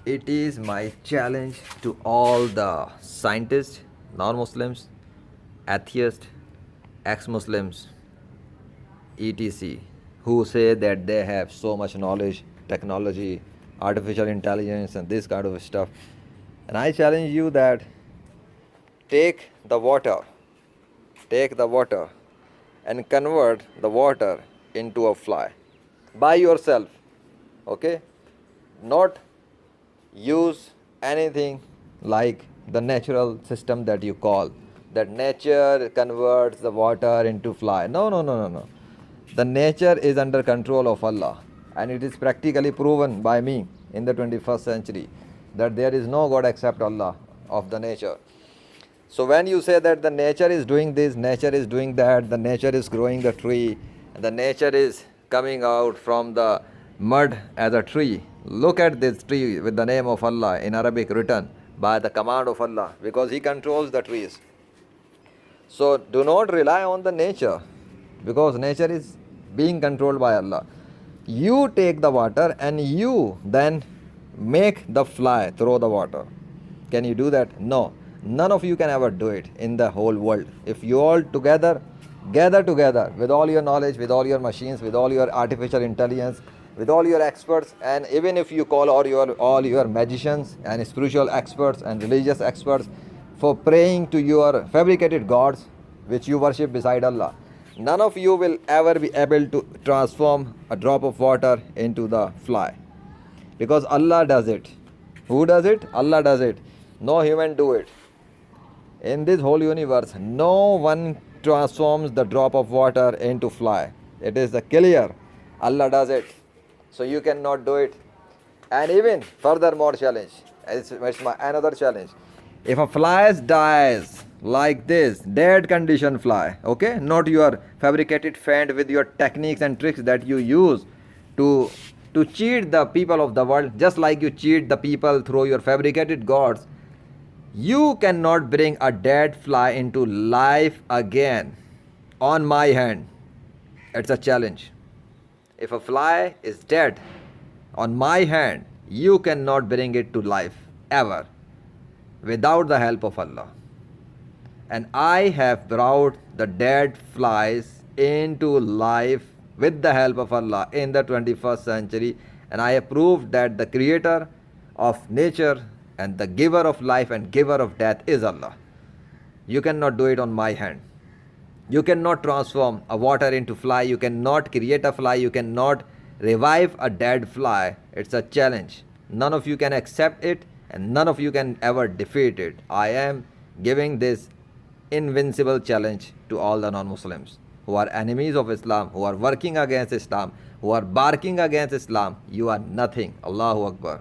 It is my challenge to all the scientists, non-Muslims, atheists, ex-Muslims, etc., who say that they have so much knowledge, technology, artificial intelligence, and this kind of stuff. And I challenge you that take the water, take the water, and convert the water into a fly by yourself. Okay? Not use anything like the natural system that you call that nature converts the water into fly. No. The nature is under control of Allah, and it is practically proven by me in the 21st century that there is no God except Allah of the nature. So when you say that the nature is doing this, nature is doing that, the nature is growing the tree, and the nature is coming out from the mud as a tree. Look at this tree with the name of Allah in Arabic written by the command of Allah, because He controls the trees. So do not rely on the nature, because nature is being controlled by Allah. You take the water and you then make the fly throw the water. Can you do that? No. None of you can ever do it in the whole world. If you all together gather together with all your knowledge, with all your machines, with all your artificial intelligence, with all your experts, and even if you call all your magicians and spiritual experts and religious experts for praying to your fabricated gods which you worship beside Allah, none of you will ever be able to transform a drop of water into the fly, because Allah does it. Who does it? Allah does it. No human do it. In this whole universe, no one transforms the drop of water into fly. It is the clear. Allah does it. So you cannot do it. And even furthermore challenge. It's my another challenge. If a fly dies like this, dead condition fly, okay? Not your fabricated fan with your techniques and tricks that you use to cheat the people of the world, just like you cheat the people through your fabricated gods. You cannot bring a dead fly into life again on my hand. It's a challenge. If a fly is dead on my hand, you cannot bring it to life ever without the help of Allah. And I have brought the dead flies into life with the help of Allah in the 21st century. And I have proved that the creator of nature and the giver of life and giver of death is Allah. You cannot do it on my hand. You cannot transform a water into fly. You cannot create a fly. You cannot revive a dead fly. It's a challenge. None of you can accept it, and none of you can ever defeat it. I am giving this invincible challenge to all the non-Muslims who are enemies of Islam, who are working against Islam, who are barking against Islam. You are nothing. Allahu Akbar.